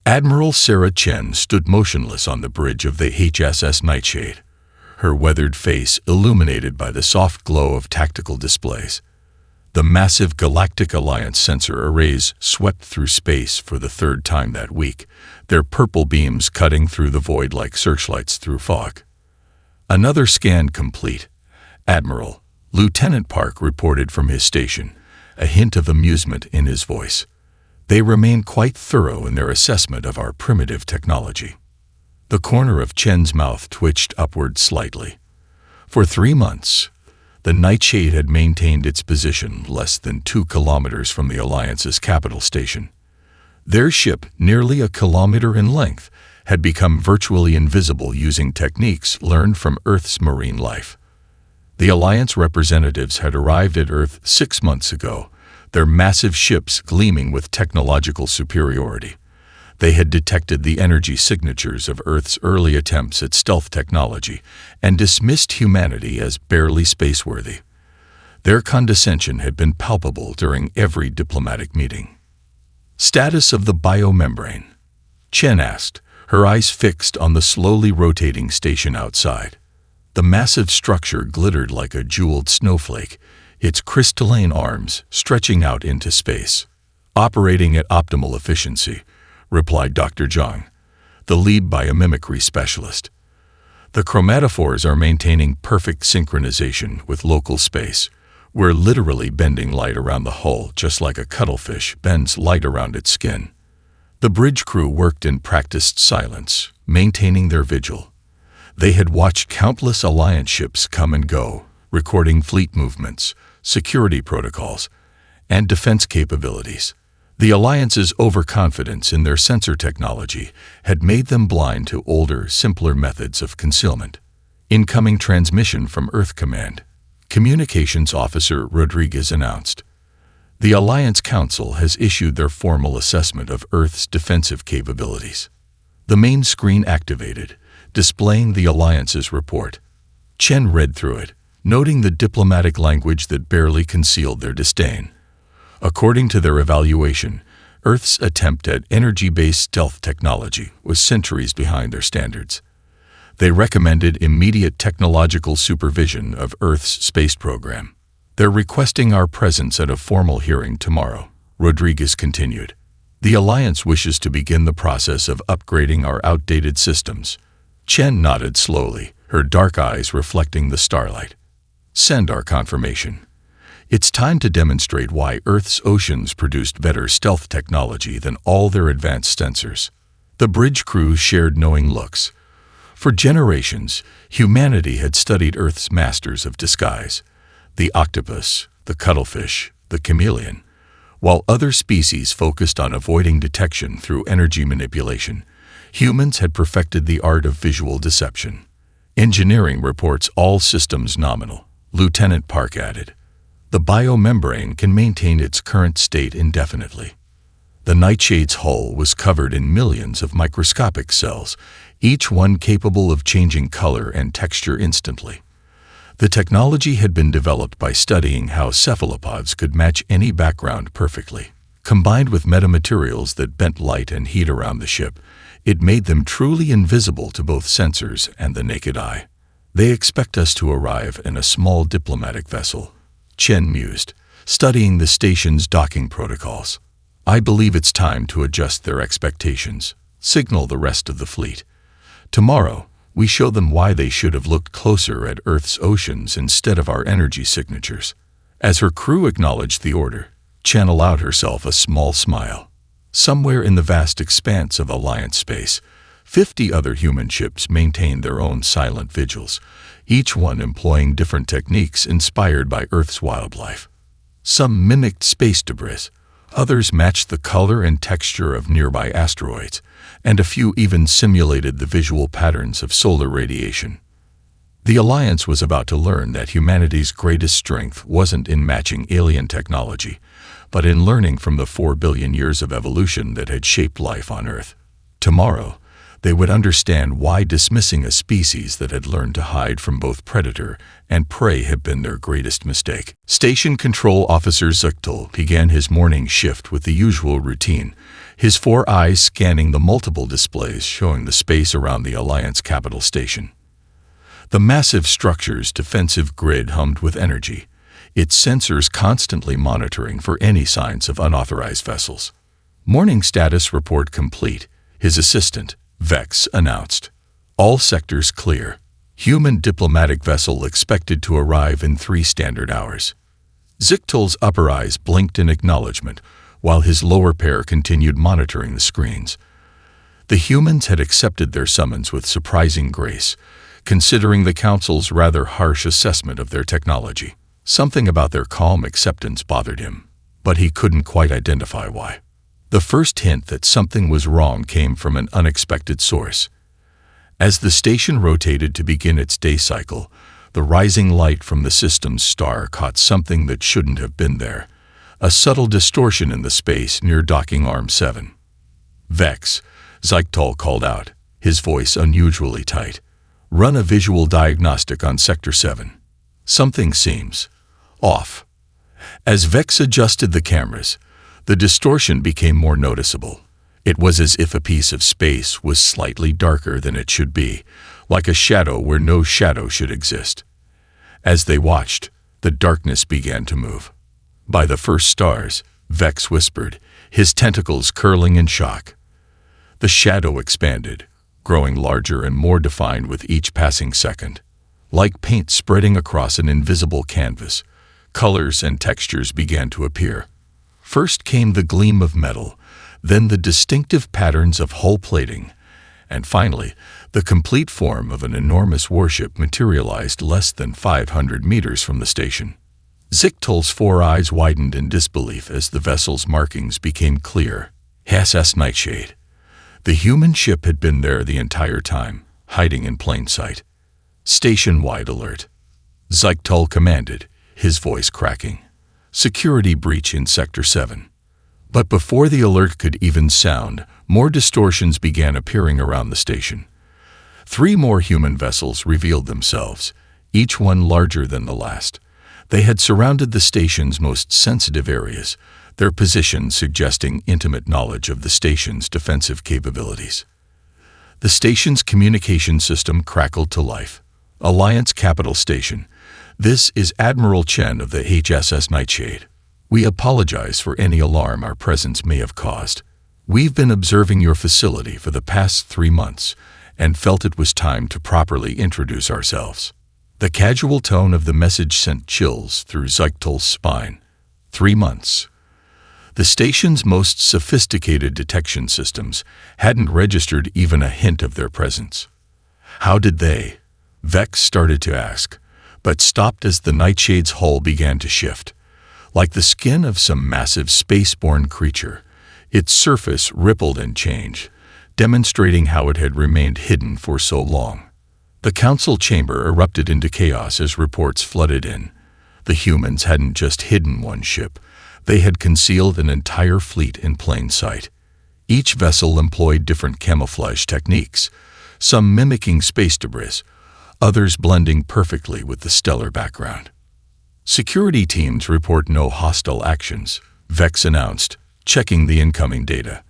Admiral Sarah Chen stood motionless on the bridge of the HSS Nightshade, her weathered face illuminated by the soft glow of tactical displays. The massive Galactic Alliance sensor arrays swept through space for the third time that week, their purple beams cutting through the void like searchlights through fog. Another scan complete. Admiral, Lieutenant Park reported from his station, a hint of amusement in his voice. They remain quite thorough in their assessment of our primitive technology. The corner of Chen's mouth twitched upward slightly. For 3 months, the Nightshade had maintained its position less than 2 kilometers from the Alliance's capital station. Their ship, nearly a kilometer in length, had become virtually invisible using techniques learned from Earth's marine life. The Alliance representatives had arrived at Earth 6 months ago, their massive ships gleaming with technological superiority. They had detected the energy signatures of Earth's early attempts at stealth technology and dismissed humanity as barely spaceworthy. Their condescension had been palpable during every diplomatic meeting. Status of the biomembrane? Chen asked, her eyes fixed on the slowly rotating station outside. The massive structure glittered like a jeweled snowflake, its crystalline arms stretching out into space. Operating at optimal efficiency, replied Dr. Zhang, the lead biomimicry specialist. The chromatophores are maintaining perfect synchronization with local space. We're literally bending light around the hull just like a cuttlefish bends light around its skin. The bridge crew worked in practiced silence, maintaining their vigil. They had watched countless Alliance ships come and go, recording fleet movements, security protocols, and defense capabilities. The Alliance's overconfidence in their sensor technology had made them blind to older, simpler methods of concealment. Incoming transmission from Earth Command, Communications Officer Rodriguez announced. The Alliance Council has issued their formal assessment of Earth's defensive capabilities. The main screen activated, displaying the Alliance's report. Chen read through it, noting the diplomatic language that barely concealed their disdain. According to their evaluation, Earth's attempt at energy-based stealth technology was centuries behind their standards. They recommended immediate technological supervision of Earth's space program. They're requesting our presence at a formal hearing tomorrow, Rodriguez continued. The Alliance wishes to begin the process of upgrading our outdated systems. Chen nodded slowly, her dark eyes reflecting the starlight. Send our confirmation. It's time to demonstrate why Earth's oceans produced better stealth technology than all their advanced sensors. The bridge crew shared knowing looks. For generations, humanity had studied Earth's masters of disguise, the octopus, the cuttlefish, the chameleon. While other species focused on avoiding detection through energy manipulation, humans had perfected the art of visual deception. Engineering reports all systems nominal, Lieutenant Park added. The biomembrane can maintain its current state indefinitely. The Nightshade's hull was covered in millions of microscopic cells, each one capable of changing color and texture instantly. The technology had been developed by studying how cephalopods could match any background perfectly. Combined with metamaterials that bent light and heat around the ship, it made them truly invisible to both sensors and the naked eye. They expect us to arrive in a small diplomatic vessel, Chen mused, studying the station's docking protocols. I believe it's time to adjust their expectations, signal the rest of the fleet. Tomorrow, we show them why they should have looked closer at Earth's oceans instead of our energy signatures. As her crew acknowledged the order, Chen allowed herself a small smile. Somewhere in the vast expanse of Alliance space, 50 other human ships maintained their own silent vigils, each one employing different techniques inspired by Earth's wildlife. Some mimicked space debris, others matched the color and texture of nearby asteroids, and a few even simulated the visual patterns of solar radiation. The Alliance was about to learn that humanity's greatest strength wasn't in matching alien technology, but in learning from the 4 billion years of evolution that had shaped life on Earth. Tomorrow, they would understand why dismissing a species that had learned to hide from both predator and prey had been their greatest mistake. Station Control Officer Zuchtel began his morning shift with the usual routine, his 4 eyes scanning the multiple displays showing the space around the Alliance capital station. The massive structure's defensive grid hummed with energy, its sensors constantly monitoring for any signs of unauthorized vessels. Morning status report complete, his assistant, Vex, announced. All sectors clear. Human diplomatic vessel expected to arrive in 3 standard hours. Zictol's upper eyes blinked in acknowledgement, while his lower pair continued monitoring the screens. The humans had accepted their summons with surprising grace, considering the Council's rather harsh assessment of their technology. Something about their calm acceptance bothered him, but he couldn't quite identify why. The first hint that something was wrong came from an unexpected source. As the station rotated to begin its day cycle, the rising light from the system's star caught something that shouldn't have been there, a subtle distortion in the space near docking arm 7. Vex, Zictol called out, his voice unusually tight. Run a visual diagnostic on Sector 7. Something seems off. As Vex adjusted the cameras, the distortion became more noticeable. It was as if a piece of space was slightly darker than it should be, like a shadow where no shadow should exist. As they watched, the darkness began to move. By the first stars, Vex whispered, his tentacles curling in shock. The shadow expanded, growing larger and more defined with each passing second. Like paint spreading across an invisible canvas, colors and textures began to appear. First came the gleam of metal, then the distinctive patterns of hull plating, and finally, the complete form of an enormous warship materialized less than 500 meters from the station. Zictol's 4 eyes widened in disbelief as the vessel's markings became clear. SS Nightshade. The human ship had been there the entire time, hiding in plain sight. Station-wide alert. Zictol commanded, his voice cracking. Security breach in Sector 7. But before the alert could even sound, more distortions began appearing around the station. 3 more human vessels revealed themselves, each one larger than the last. They had surrounded the station's most sensitive areas, their position suggesting intimate knowledge of the station's defensive capabilities. The station's communication system crackled to life. Alliance Capital Station. This is Admiral Chen of the HSS Nightshade. We apologize for any alarm our presence may have caused. We've been observing your facility for the past 3 months and felt it was time to properly introduce ourselves. The casual tone of the message sent chills through Zictol's spine. 3 months. The station's most sophisticated detection systems hadn't registered even a hint of their presence. How did they? Vex started to ask, but stopped as the Nightshade's hull began to shift. Like the skin of some massive spaceborne creature, its surface rippled and changed, demonstrating how it had remained hidden for so long. The council chamber erupted into chaos as reports flooded in. The humans hadn't just hidden one ship, they had concealed an entire fleet in plain sight. Each vessel employed different camouflage techniques, some mimicking space debris, others blending perfectly with the stellar background. Security teams report no hostile actions, Vex announced, checking the incoming data.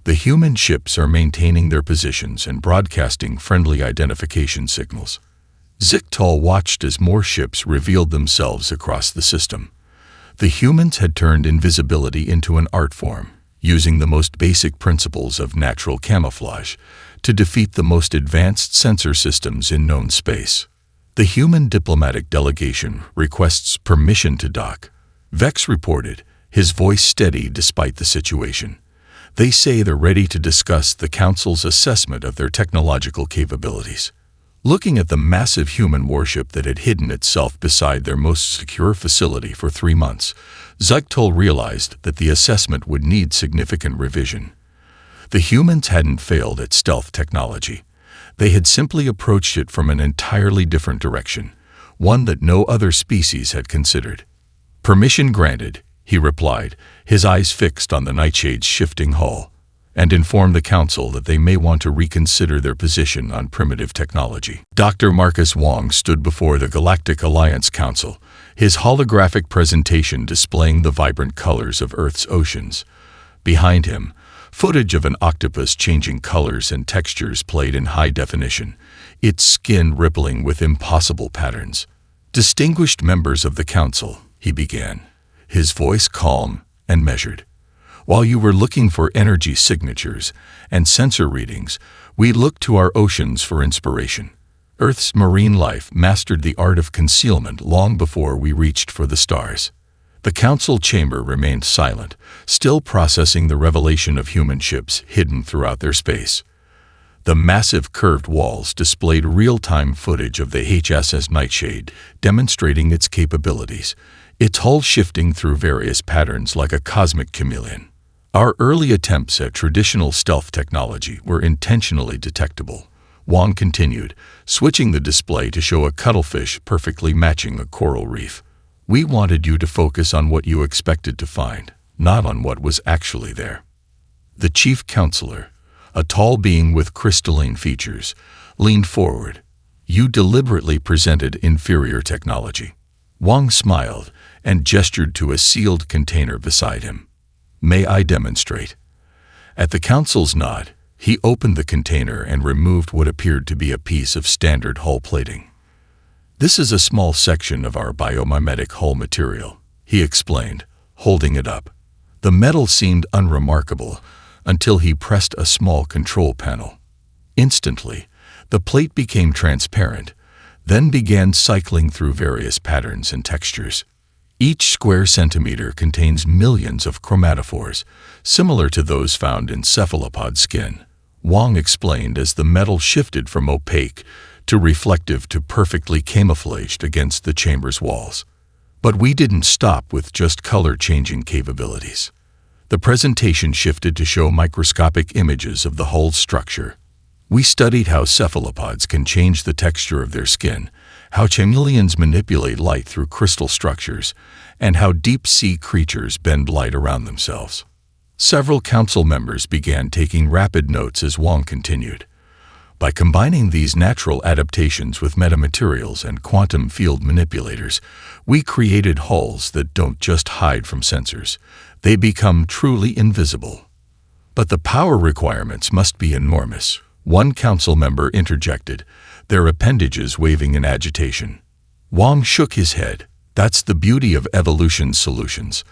The human ships are maintaining their positions and broadcasting friendly identification signals. Zictol watched as more ships revealed themselves across the system. The humans had turned invisibility into an art form, using the most basic principles of natural camouflage to defeat the most advanced sensor systems in known space. The human diplomatic delegation requests permission to dock, Vex reported, his voice steady despite the situation. They say they're ready to discuss the Council's assessment of their technological capabilities. Looking at the massive human warship that had hidden itself beside their most secure facility for 3 months, Zictol realized that the assessment would need significant revision. The humans hadn't failed at stealth technology. They had simply approached it from an entirely different direction, one that no other species had considered. Permission granted, he replied, his eyes fixed on the Nightshade's shifting hull, and informed the Council that they may want to reconsider their position on primitive technology. Dr. Marcus Wong stood before the Galactic Alliance Council, his holographic presentation displaying the vibrant colors of Earth's oceans. Behind him, Footage of an octopus changing colors and textures played in high definition, its skin rippling with impossible patterns. "Distinguished members of the Council," he began, his voice calm and measured. "While you were looking for energy signatures and sensor readings, we looked to our oceans for inspiration. Earth's marine life mastered the art of concealment long before we reached for the stars." The Council chamber remained silent, still processing the revelation of human ships hidden throughout their space. The massive curved walls displayed real-time footage of the HSS Nightshade, demonstrating its capabilities, its hull shifting through various patterns like a cosmic chameleon. Our early attempts at traditional stealth technology were intentionally detectable, Wang continued, switching the display to show a cuttlefish perfectly matching a coral reef. "We wanted you to focus on what you expected to find, not on what was actually there." The chief counselor, a tall being with crystalline features, leaned forward. "You deliberately presented inferior technology." Wang smiled and gestured to a sealed container beside him. "May I demonstrate?" At the council's nod, he opened the container and removed what appeared to be a piece of standard hull plating. "This is a small section of our biomimetic hull material," he explained, holding it up. The metal seemed unremarkable until he pressed a small control panel. Instantly, the plate became transparent, then began cycling through various patterns and textures. Each square centimeter contains millions of chromatophores, similar to those found in cephalopod skin. Wang explained as the metal shifted from opaque to reflective to perfectly camouflaged against the chamber's walls. But we didn't stop with just color-changing capabilities. The presentation shifted to show microscopic images of the hull's structure. We studied how cephalopods can change the texture of their skin, how chameleons manipulate light through crystal structures, and how deep-sea creatures bend light around themselves. Several council members began taking rapid notes as Wang continued. By combining these natural adaptations with metamaterials and quantum field manipulators, we created hulls that don't just hide from sensors. They become truly invisible. But the power requirements must be enormous, one council member interjected, their appendages waving in agitation. Wang shook his head. That's the beauty of evolution solutions.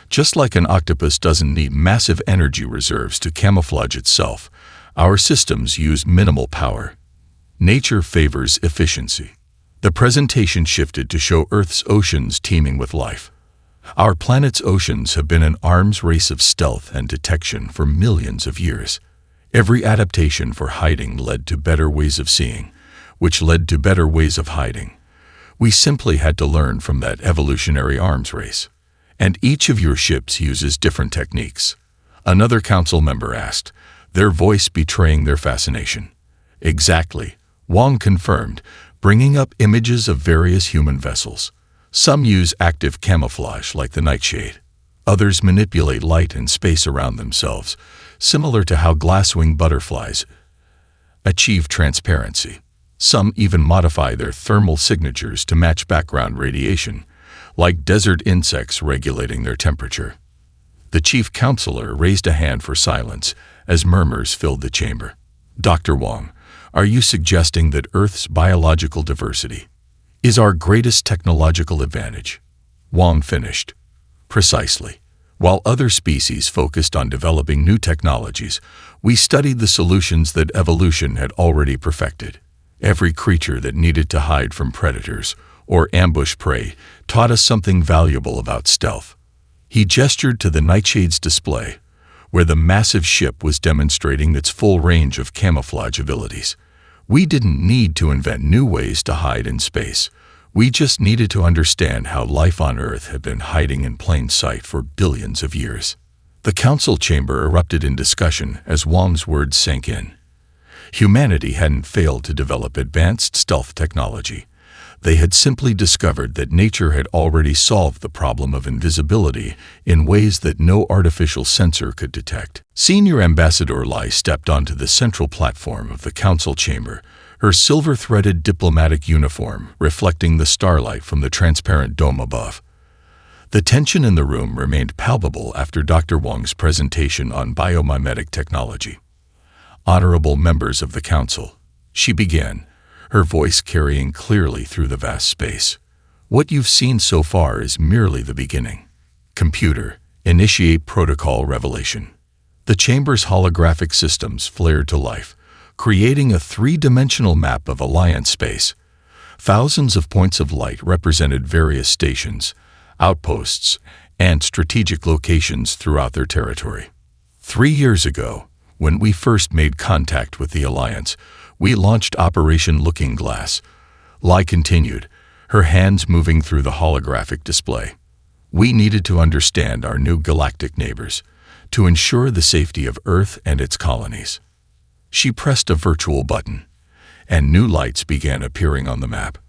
Just like an octopus doesn't need massive energy reserves to camouflage itself, our systems use minimal power. Nature favors efficiency. The presentation shifted to show Earth's oceans teeming with life. Our planet's oceans have been an arms race of stealth and detection for millions of years. Every adaptation for hiding led to better ways of seeing, which led to better ways of hiding. We simply had to learn from that evolutionary arms race. "And each of your ships uses different techniques?" another council member asked, their voice betraying their fascination. "Exactly," Wang confirmed, bringing up images of various human vessels. Some use active camouflage like the Nightshade. Others manipulate light and space around themselves, similar to how glasswing butterflies achieve transparency. Some even modify their thermal signatures to match background radiation, like desert insects regulating their temperature. The chief counselor raised a hand for silence as murmurs filled the chamber. "Dr. Wang, are you suggesting that Earth's biological diversity is our greatest technological advantage?" Wang finished. "Precisely. While other species focused on developing new technologies, we studied the solutions that evolution had already perfected. Every creature that needed to hide from predators or ambush prey taught us something valuable about stealth." He gestured to the Nightshade's display, where the massive ship was demonstrating its full range of camouflage abilities. "We didn't need to invent new ways to hide in space. We just needed to understand how life on Earth had been hiding in plain sight for billions of years." The council chamber erupted in discussion as Wang's words sank in. Humanity hadn't failed to develop advanced stealth technology. They had simply discovered that nature had already solved the problem of invisibility in ways that no artificial sensor could detect. Senior Ambassador Lai stepped onto the central platform of the council chamber, her silver-threaded diplomatic uniform reflecting the starlight from the transparent dome above. The tension in the room remained palpable after Dr. Wang's presentation on biomimetic technology. "Honorable members of the Council," she began, her voice carrying clearly through the vast space. "What you've seen so far is merely the beginning. Computer, initiate protocol revelation." The chamber's holographic systems flared to life, creating a three-dimensional map of Alliance space. Thousands of points of light represented various stations, outposts, and strategic locations throughout their territory. 3 years ago, when we first made contact with the Alliance, we launched Operation Looking Glass. Lai continued, her hands moving through the holographic display. "We needed to understand our new galactic neighbors, to ensure the safety of Earth and its colonies." She pressed a virtual button, and new lights began appearing on the map.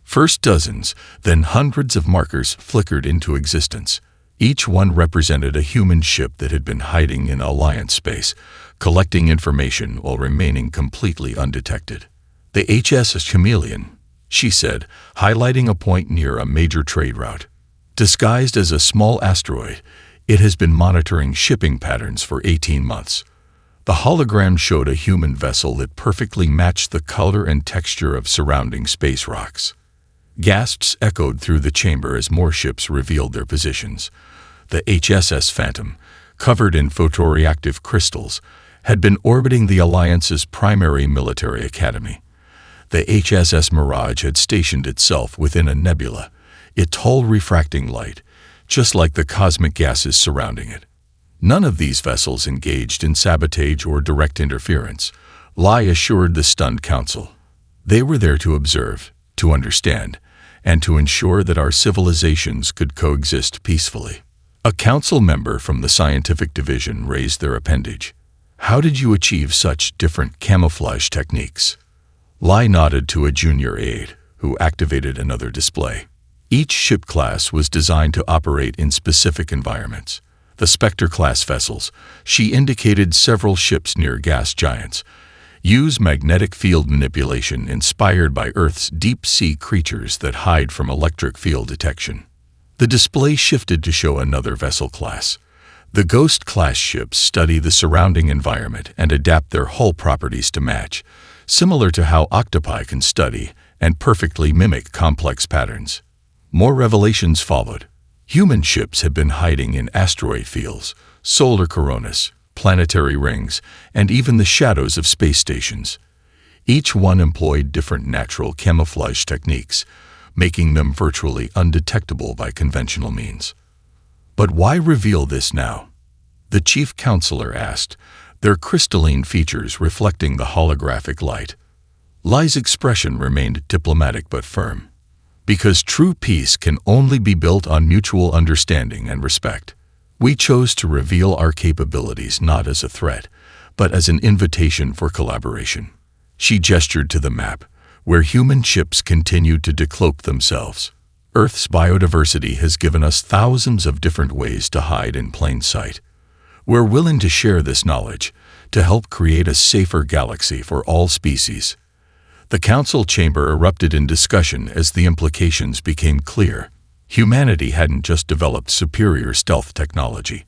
First dozens, then hundreds of markers flickered into existence. Each one represented a human ship that had been hiding in Alliance space, collecting information while remaining completely undetected. "The HSS Chameleon," she said, highlighting a point near a major trade route. Disguised as a small asteroid, it has been monitoring shipping patterns for 18 months. The hologram showed a human vessel that perfectly matched the color and texture of surrounding space rocks. Gasps echoed through the chamber as more ships revealed their positions. The HSS Phantom, covered in photoreactive crystals, had been orbiting the Alliance's primary military academy. The HSS Mirage had stationed itself within a nebula, its hull refracting light, just like the cosmic gases surrounding it. None of these vessels engaged in sabotage or direct interference, Lai assured the stunned council. They were there to observe, to understand, and to ensure that our civilizations could coexist peacefully. A council member from the scientific division raised their appendage. "How did you achieve such different camouflage techniques?" Lai nodded to a junior aide, who activated another display. Each ship class was designed to operate in specific environments. The Spectre-class vessels, she indicated several ships near gas giants, use magnetic field manipulation inspired by Earth's deep-sea creatures that hide from electric field detection. The display shifted to show another vessel class. The Ghost-class ships study the surrounding environment and adapt their hull properties to match, similar to how octopi can study and perfectly mimic complex patterns. More revelations followed. Human ships had been hiding in asteroid fields, solar coronas, planetary rings, and even the shadows of space stations. Each one employed different natural camouflage techniques, making them virtually undetectable by conventional means. "But why reveal this now?" the chief counselor asked, their crystalline features reflecting the holographic light. Lai's expression remained diplomatic but firm. "Because true peace can only be built on mutual understanding and respect. We chose to reveal our capabilities not as a threat, but as an invitation for collaboration." She gestured to the map, where human ships continued to decloak themselves. "Earth's biodiversity has given us thousands of different ways to hide in plain sight. We're willing to share this knowledge, to help create a safer galaxy for all species." The council chamber erupted in discussion as the implications became clear. Humanity hadn't just developed superior stealth technology.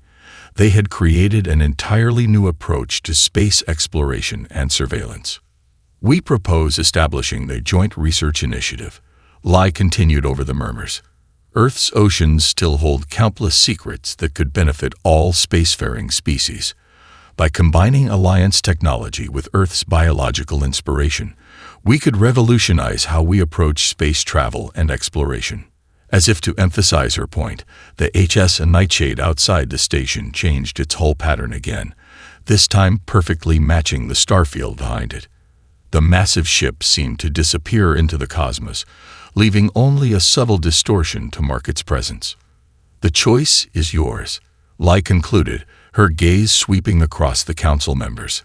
They had created an entirely new approach to space exploration and surveillance. "We propose establishing the Joint Research Initiative," Lai continued over the murmurs. "Earth's oceans still hold countless secrets that could benefit all spacefaring species. By combining Alliance technology with Earth's biological inspiration, we could revolutionize how we approach space travel and exploration." As if to emphasize her point, the HS Nightshade outside the station changed its hull pattern again, this time perfectly matching the starfield behind it. The massive ship seemed to disappear into the cosmos, leaving only a subtle distortion to mark its presence. "The choice is yours," Lai concluded, her gaze sweeping across the council members.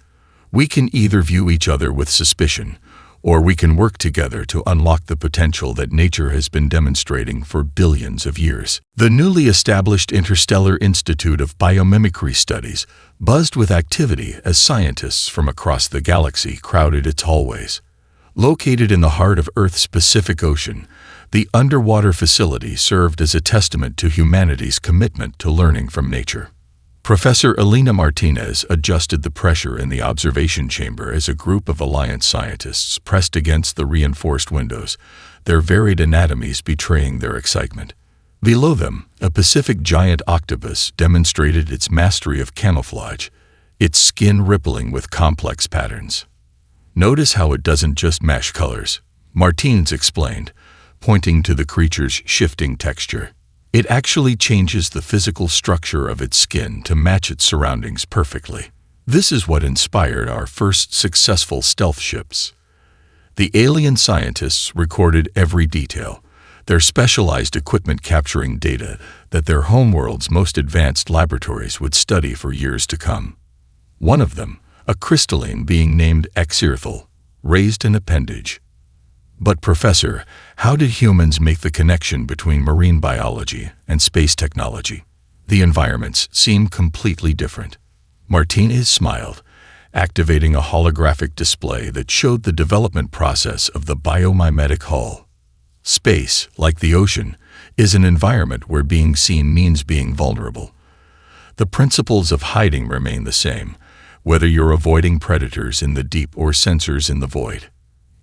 "We can either view each other with suspicion, or we can work together to unlock the potential that nature has been demonstrating for billions of years." The newly established Interstellar Institute of Biomimicry Studies buzzed with activity as scientists from across the galaxy crowded its hallways. Located in the heart of Earth's Pacific Ocean, The underwater facility served as a testament to humanity's commitment to learning from nature. Professor Elena Martinez adjusted the pressure in the observation chamber as a group of Alliance scientists pressed against the reinforced windows, their varied anatomies betraying their excitement. Below them, a Pacific giant octopus demonstrated its mastery of camouflage, its skin rippling with complex patterns. "Notice how it doesn't just match colors," Martinez explained, pointing to the creature's shifting texture. "It actually changes the physical structure of its skin to match its surroundings perfectly. This is what inspired our first successful stealth ships." The alien scientists recorded every detail, their specialized equipment capturing data that their homeworld's most advanced laboratories would study for years to come. One of them, a crystalline being named Exirthal, raised an appendage. "But Professor, how did humans make the connection between marine biology and space technology? The environments seem completely different." Martinez smiled, activating a holographic display that showed the development process of the biomimetic hull. Space, like the ocean, is an environment where being seen means being vulnerable. The principles of hiding remain the same, whether you're avoiding predators in the deep or sensors in the void.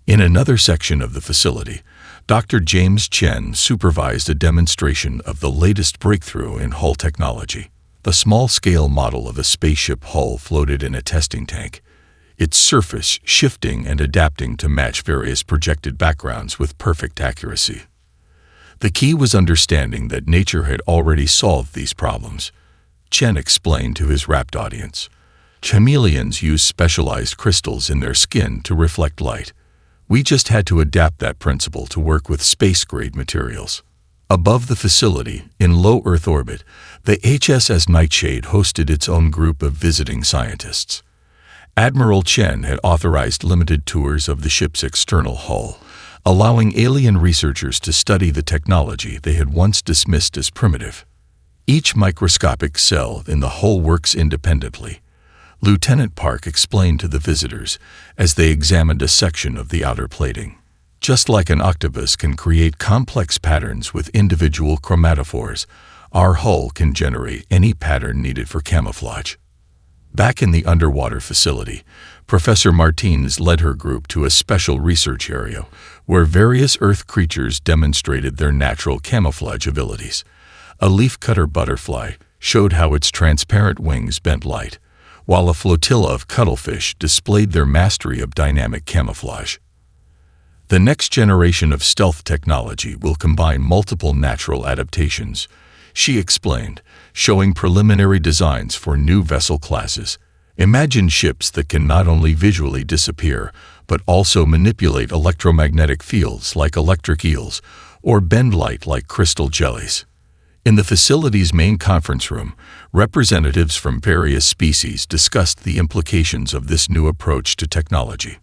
In another section of the facility, Dr. James Chen supervised a demonstration of the latest breakthrough in hull technology. The small-scale model of a spaceship hull floated in a testing tank, its surface shifting and adapting to match various projected backgrounds with perfect accuracy. The key was understanding that nature had already solved these problems, Chen explained to his rapt audience. Chameleons use specialized crystals in their skin to reflect light. We just had to adapt that principle to work with space-grade materials. Above the facility, in low Earth orbit, the HSS Nightshade hosted its own group of visiting scientists. Admiral Chen had authorized limited tours of the ship's external hull, allowing alien researchers to study the technology they had once dismissed as primitive. Each microscopic cell in the hull works independently, Lieutenant Park explained to the visitors as they examined a section of the outer plating. Just like an octopus can create complex patterns with individual chromatophores, our hull can generate any pattern needed for camouflage. Back in the underwater facility, Professor Martinez led her group to a special research area where various Earth creatures demonstrated their natural camouflage abilities. A leafcutter butterfly showed how its transparent wings bent light, while a flotilla of cuttlefish displayed their mastery of dynamic camouflage. The next generation of stealth technology will combine multiple natural adaptations, she explained, showing preliminary designs for new vessel classes. Imagine ships that can not only visually disappear, but also manipulate electromagnetic fields like electric eels or bend light like crystal jellies. In the facility's main conference room, representatives from various species discussed the implications of this new approach to technology.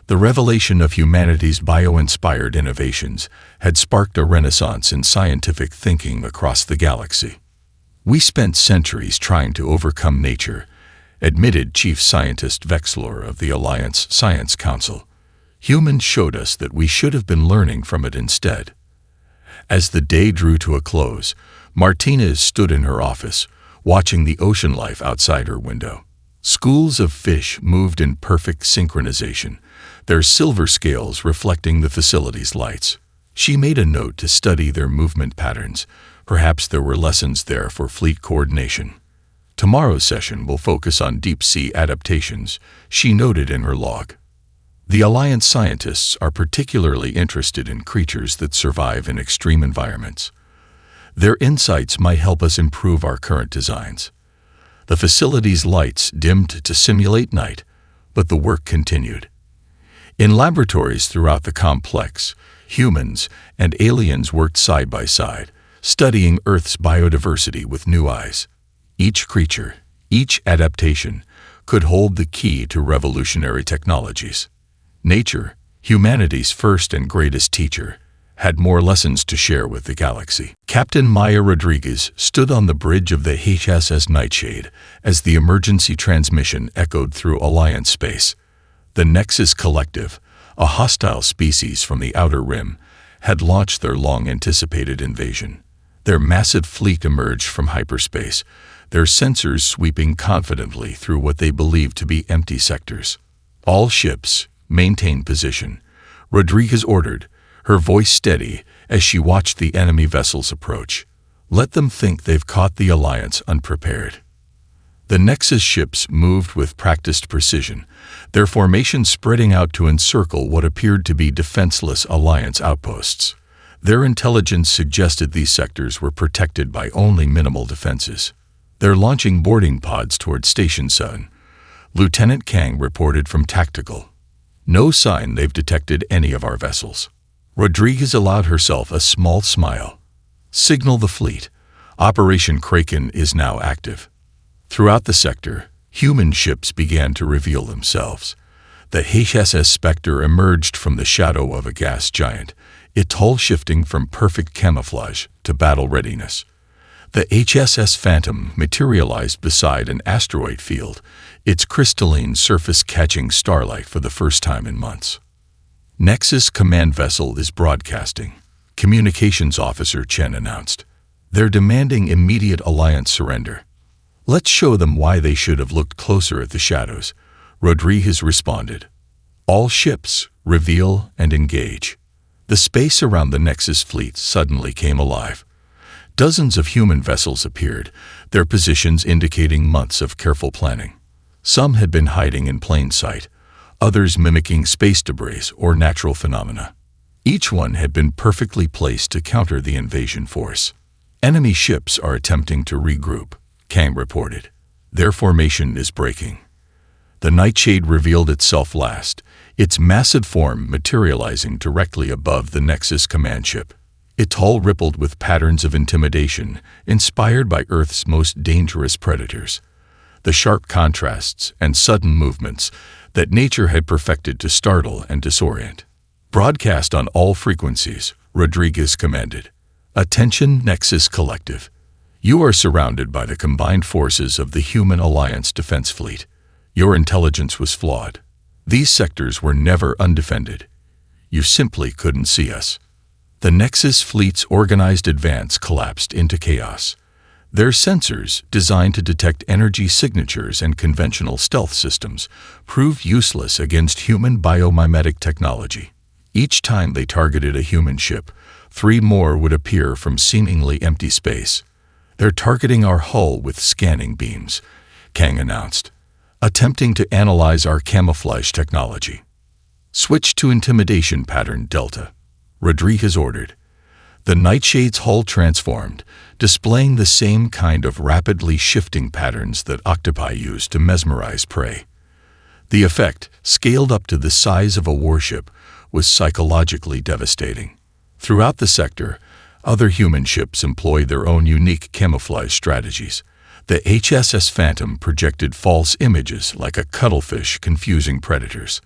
The revelation of humanity's bio-inspired innovations had sparked a renaissance in scientific thinking across the galaxy. "We spent centuries trying to overcome nature," admitted Chief Scientist Vexlor of the Alliance Science Council. "Humans showed us that we should have been learning from it instead." As the day drew to a close, Martinez stood in her office, watching the ocean life outside her window. Schools of fish moved in perfect synchronization, their silver scales reflecting the facility's lights. She made a note to study their movement patterns. Perhaps there were lessons there for fleet coordination. "Tomorrow's session will focus on deep-sea adaptations," she noted in her log. "The Alliance scientists are particularly interested in creatures that survive in extreme environments. Their insights might help us improve our current designs." The facility's lights dimmed to simulate night, but the work continued. In laboratories throughout the complex, humans and aliens worked side by side, studying Earth's biodiversity with new eyes. Each creature, each adaptation, could hold the key to revolutionary technologies. Nature, humanity's first and greatest teacher, had more lessons to share with the galaxy. Captain Maya Rodriguez stood on the bridge of the HSS Nightshade as the emergency transmission echoed through Alliance space. The Nexus Collective, a hostile species from the Outer Rim, had launched their long-anticipated invasion. Their massive fleet emerged from hyperspace, their sensors sweeping confidently through what they believed to be empty sectors. "All ships, maintain position," Rodriguez ordered, her voice steady as she watched the enemy vessels approach. "Let them think they've caught the Alliance unprepared." The Nexus ships moved with practiced precision, their formation spreading out to encircle what appeared to be defenseless Alliance outposts. Their intelligence suggested these sectors were protected by only minimal defenses. "They're launching boarding pods toward Station 7, Lieutenant Kang reported from Tactical. "No sign they've detected any of our vessels." Rodriguez allowed herself a small smile. "Signal the fleet. Operation Kraken is now active." Throughout the sector, human ships began to reveal themselves. The HSS Spectre emerged from the shadow of a gas giant, its hull shifting from perfect camouflage to battle readiness. The HSS Phantom materialized beside an asteroid field, its crystalline surface catching starlight for the first time in months. "Nexus command vessel is broadcasting," Communications Officer Chen announced. "They're demanding immediate Alliance surrender." "Let's show them why they should have looked closer at the shadows," Rodriguez responded. "All ships, reveal and engage." The space around the Nexus fleet suddenly came alive. Dozens of human vessels appeared, their positions indicating months of careful planning. Some had been hiding in plain sight, others mimicking space debris or natural phenomena. Each one had been perfectly placed to counter the invasion force. "Enemy ships are attempting to regroup," Kang reported. "Their formation is breaking." The Nightshade revealed itself last, its massive form materializing directly above the Nexus command ship. Its hull rippled with patterns of intimidation, inspired by Earth's most dangerous predators. The sharp contrasts and sudden movements that nature had perfected to startle and disorient. "Broadcast on all frequencies," Rodriguez commanded. "Attention, Nexus Collective. You are surrounded by the combined forces of the Human Alliance Defense Fleet. Your intelligence was flawed. These sectors were never undefended. You simply couldn't see us." The Nexus fleet's organized advance collapsed into chaos. Their sensors, designed to detect energy signatures and conventional stealth systems, proved useless against human biomimetic technology. Each time they targeted a human ship, 3 more would appear from seemingly empty space. "They're targeting our hull with scanning beams," Kang announced, "attempting to analyze our camouflage technology." "Switch to intimidation pattern Delta," Rodriguez ordered. The Nightshade's hull transformed, displaying the same kind of rapidly shifting patterns that octopi use to mesmerize prey. The effect, scaled up to the size of a warship, was psychologically devastating. Throughout the sector, other human ships employed their own unique camouflage strategies. The HSS Phantom projected false images like a cuttlefish confusing predators.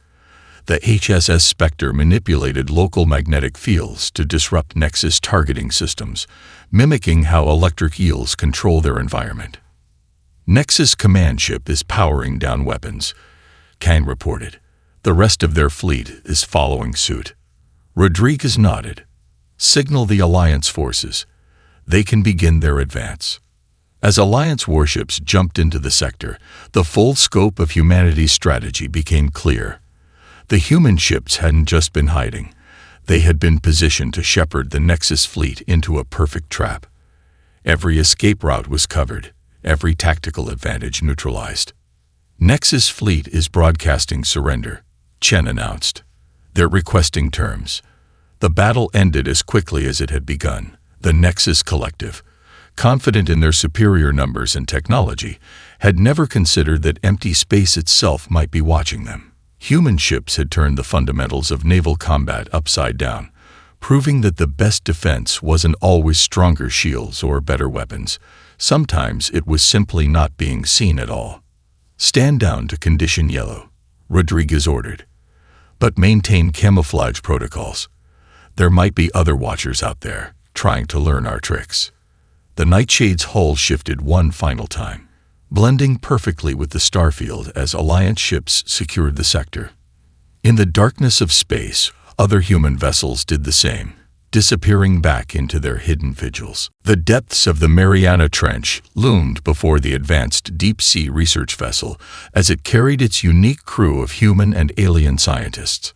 The HSS Spectre manipulated local magnetic fields to disrupt Nexus targeting systems, mimicking how electric eels control their environment. "Nexus command ship is powering down weapons," Kang reported. "The rest of their fleet is following suit." Rodriguez nodded. "Signal the Alliance forces. They can begin their advance." As Alliance warships jumped into the sector, the full scope of humanity's strategy became clear. The human ships hadn't just been hiding. They had been positioned to shepherd the Nexus fleet into a perfect trap. Every escape route was covered, every tactical advantage neutralized. "Nexus fleet is broadcasting surrender," Chen announced. "They're requesting terms." The battle ended as quickly as it had begun. The Nexus Collective, confident in their superior numbers and technology, had never considered that empty space itself might be watching them. Human ships had turned the fundamentals of naval combat upside down, proving that the best defense wasn't always stronger shields or better weapons. Sometimes it was simply not being seen at all. "Stand down to condition yellow," Rodriguez ordered. "But maintain camouflage protocols. There might be other watchers out there, trying to learn our tricks." The Nightshade's hull shifted one final time, blending perfectly with the starfield as Alliance ships secured the sector. In the darkness of space, other human vessels did the same, disappearing back into their hidden vigils. The depths of the Mariana Trench loomed before the advanced deep-sea research vessel as it carried its unique crew of human and alien scientists.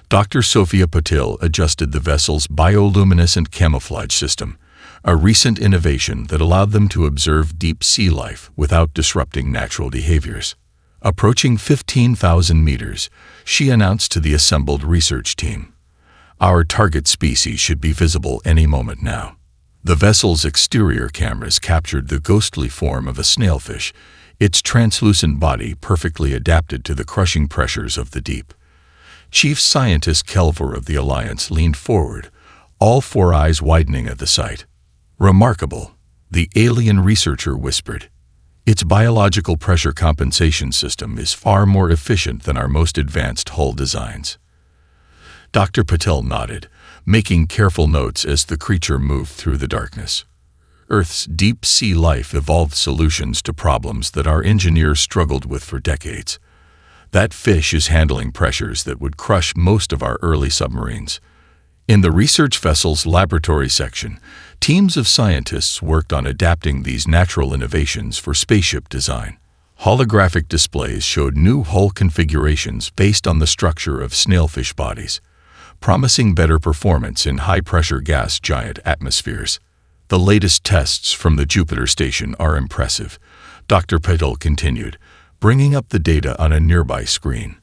Dr. Sophia Patil adjusted the vessel's bioluminescent camouflage system, a recent innovation that allowed them to observe deep-sea life without disrupting natural behaviors. Approaching 15,000 meters, she announced to the assembled research team, "Our target species should be visible any moment now." The vessel's exterior cameras captured the ghostly form of a snailfish, its translucent body perfectly adapted to the crushing pressures of the deep. Chief Scientist Kelvor of the Alliance leaned forward, all four eyes widening at the sight. "Remarkable," the alien researcher whispered. "Its biological pressure compensation system is far more efficient than our most advanced hull designs." Dr. Patel nodded, making careful notes as the creature moved through the darkness. Earth's deep-sea life evolved solutions to problems that our engineers struggled with for decades. That fish is handling pressures that would crush most of our early submarines. In the research vessel's laboratory section, teams of scientists worked on adapting these natural innovations for spaceship design. Holographic displays showed new hull configurations based on the structure of snailfish bodies, promising better performance in high-pressure gas giant atmospheres. "The latest tests from the Jupiter station are impressive," Dr. Patel continued, bringing up the data on a nearby screen.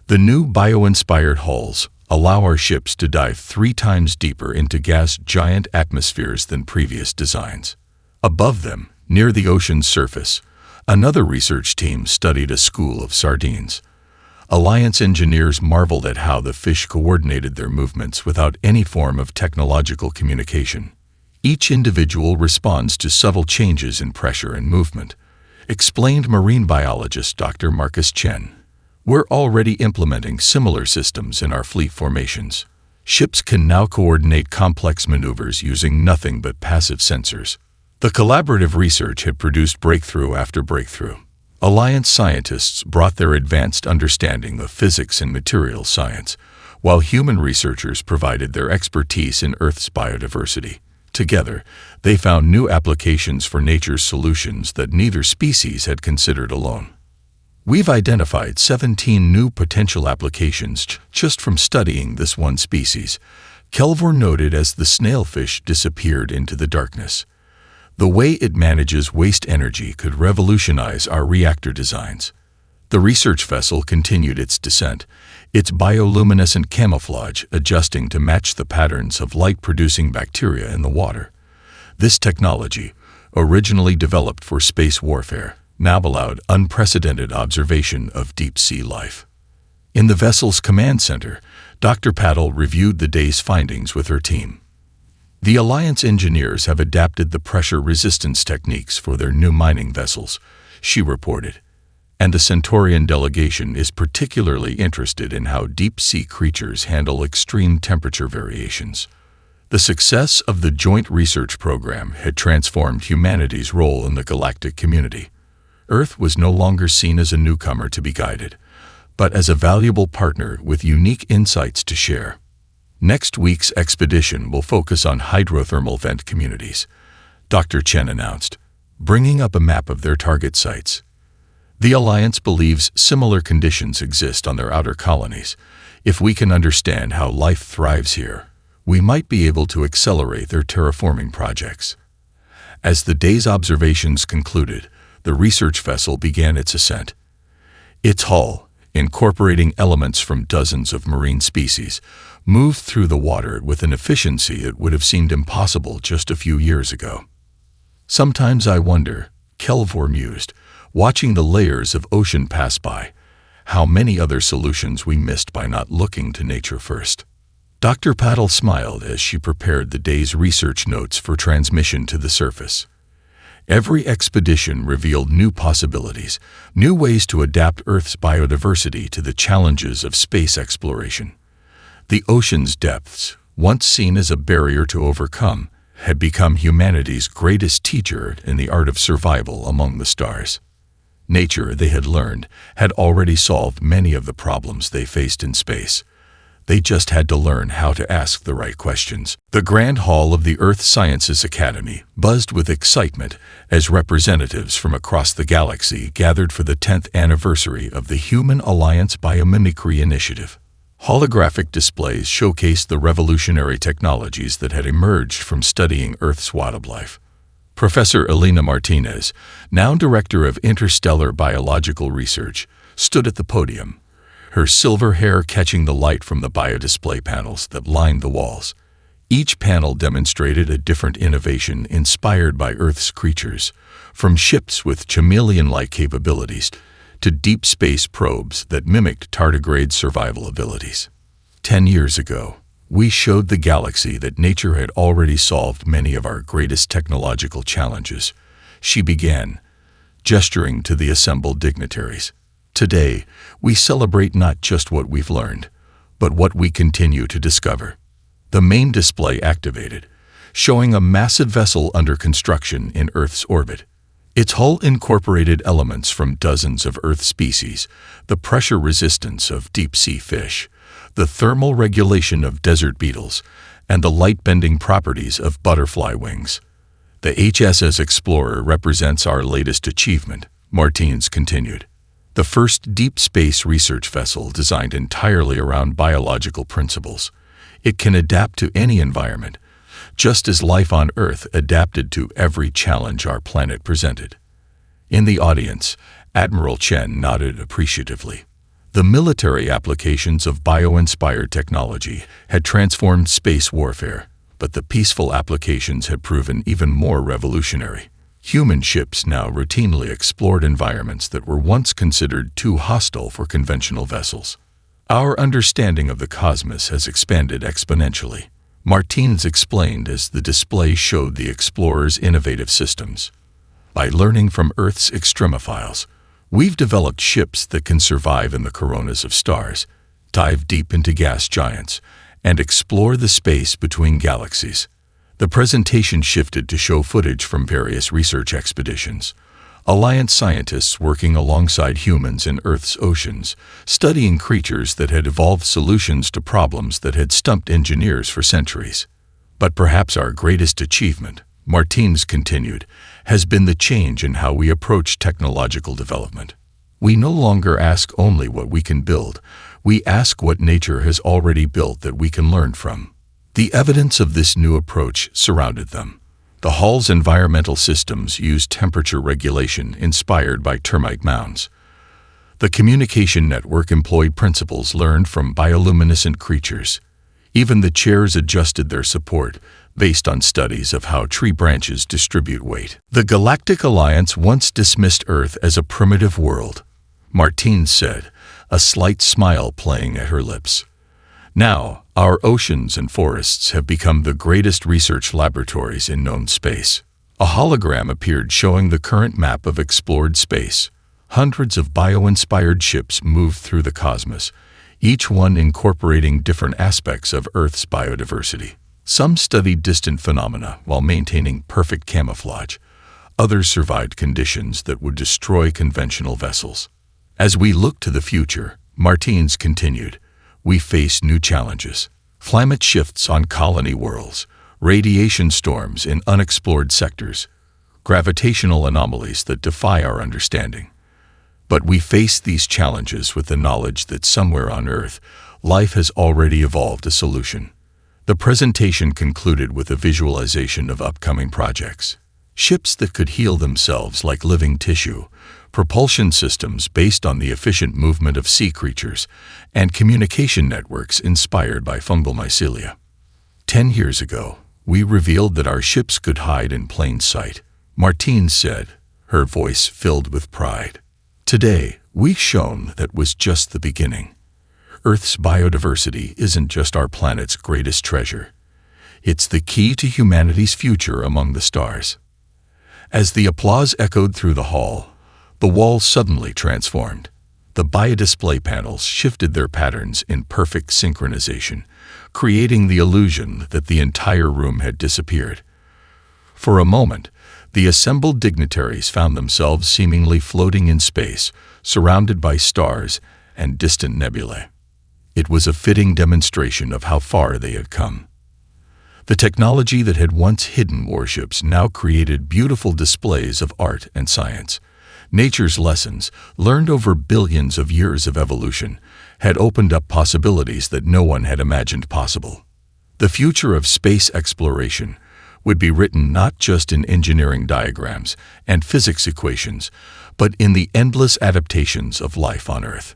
"The new bio-inspired hulls allow our ships to dive 3 times deeper into gas giant atmospheres than previous designs." Above them, near the ocean's surface, another research team studied a school of sardines. Alliance engineers marveled at how the fish coordinated their movements without any form of technological communication. "Each individual responds to subtle changes in pressure and movement," explained marine biologist Dr. Marcus Chen. "We're already implementing similar systems in our fleet formations. Ships can now coordinate complex maneuvers using nothing but passive sensors." The collaborative research had produced breakthrough after breakthrough. Alliance scientists brought their advanced understanding of physics and materials science, while human researchers provided their expertise in Earth's biodiversity. Together, they found new applications for nature's solutions that neither species had considered alone. "We've identified 17 new potential applications just from studying this one species," Kelvor noted as the snailfish disappeared into the darkness. "The way it manages waste energy could revolutionize our reactor designs." The research vessel continued its descent, its bioluminescent camouflage adjusting to match the patterns of light-producing bacteria in the water. This technology, originally developed for space warfare, now allowed unprecedented observation of deep-sea life. In the vessel's command center, Dr. Patel reviewed the day's findings with her team. "The Alliance engineers have adapted the pressure resistance techniques for their new mining vessels," she reported. "And the Centaurian delegation is particularly interested in how deep-sea creatures handle extreme temperature variations." The success of the joint research program had transformed humanity's role in the galactic community. Earth was no longer seen as a newcomer to be guided, but as a valuable partner with unique insights to share. "Next week's expedition will focus on hydrothermal vent communities," Dr. Chen announced, bringing up a map of their target sites. "The Alliance believes similar conditions exist on their outer colonies. If we can understand how life thrives here, we might be able to accelerate their terraforming projects." As the day's observations concluded, the research vessel began its ascent. Its hull, incorporating elements from dozens of marine species, moved through the water with an efficiency that would have seemed impossible just a few years ago. "Sometimes I wonder," Kelvor mused, watching the layers of ocean pass by, "how many other solutions we missed by not looking to nature first." Dr. Patel smiled as she prepared the day's research notes for transmission to the surface. Every expedition revealed new possibilities, new ways to adapt Earth's biodiversity to the challenges of space exploration. The ocean's depths, once seen as a barrier to overcome, had become humanity's greatest teacher in the art of survival among the stars. Nature, they had learned, had already solved many of the problems they faced in space. They just had to learn how to ask the right questions. The Grand Hall of the Earth Sciences Academy buzzed with excitement as representatives from across the galaxy gathered for the 10th anniversary of the Human Alliance Biomimicry Initiative. Holographic displays showcased the revolutionary technologies that had emerged from studying Earth's wildlife. Professor Elena Martinez, now Director of Interstellar Biological Research, stood at the podium, her silver hair catching the light from the biodisplay panels that lined the walls. Each panel demonstrated a different innovation inspired by Earth's creatures, from ships with chameleon-like capabilities to deep space probes that mimicked tardigrade survival abilities. 10 years ago, we showed the galaxy that nature had already solved many of our greatest technological challenges, she began, gesturing to the assembled dignitaries. Today, we celebrate not just what we've learned, but what we continue to discover. The main display activated, showing a massive vessel under construction in Earth's orbit. Its hull incorporated elements from dozens of Earth species, the pressure resistance of deep-sea fish, the thermal regulation of desert beetles, and the light-bending properties of butterfly wings. The HSS Explorer represents our latest achievement, Martins continued. The first deep space research vessel designed entirely around biological principles. It can adapt to any environment, just as life on Earth adapted to every challenge our planet presented. In the audience, Admiral Chen nodded appreciatively. The military applications of bio-inspired technology had transformed space warfare, but the peaceful applications had proven even more revolutionary. Human ships now routinely explored environments that were once considered too hostile for conventional vessels. Our understanding of the cosmos has expanded exponentially, Martins explained as the display showed the explorers' innovative systems. By learning from Earth's extremophiles, we've developed ships that can survive in the coronas of stars, dive deep into gas giants, and explore the space between galaxies. The presentation shifted to show footage from various research expeditions. Alliance scientists working alongside humans in Earth's oceans, studying creatures that had evolved solutions to problems that had stumped engineers for centuries. But perhaps our greatest achievement, Martins continued, has been the change in how we approach technological development. We no longer ask only what we can build, we ask what nature has already built that we can learn from. The evidence of this new approach surrounded them. The hull's environmental systems used temperature regulation inspired by termite mounds. The communication network employed principles learned from bioluminescent creatures. Even the chairs adjusted their support based on studies of how tree branches distribute weight. The Galactic Alliance once dismissed Earth as a primitive world, Martins said, a slight smile playing at her lips. Now, our oceans and forests have become the greatest research laboratories in known space. A hologram appeared showing the current map of explored space. Hundreds of bio-inspired ships moved through the cosmos, each one incorporating different aspects of Earth's biodiversity. Some studied distant phenomena while maintaining perfect camouflage. Others survived conditions that would destroy conventional vessels. As we look to the future, Martins continued, we face new challenges. Climate shifts on colony worlds, radiation storms in unexplored sectors, gravitational anomalies that defy our understanding. But we face these challenges with the knowledge that somewhere on Earth, life has already evolved a solution. The presentation concluded with a visualization of upcoming projects. Ships that could heal themselves like living tissue, propulsion systems based on the efficient movement of sea creatures, and communication networks inspired by fungal mycelia. 10 years ago, we revealed that our ships could hide in plain sight, Martins said, her voice filled with pride. Today, we've shown that was just the beginning. Earth's biodiversity isn't just our planet's greatest treasure. It's the key to humanity's future among the stars. As the applause echoed through the hall, the walls suddenly transformed. The biodisplay panels shifted their patterns in perfect synchronization, creating the illusion that the entire room had disappeared. For a moment, the assembled dignitaries found themselves seemingly floating in space, surrounded by stars and distant nebulae. It was a fitting demonstration of how far they had come. The technology that had once hidden warships now created beautiful displays of art and science. Nature's lessons, learned over billions of years of evolution, had opened up possibilities that no one had imagined possible. The future of space exploration would be written not just in engineering diagrams and physics equations, but in the endless adaptations of life on Earth.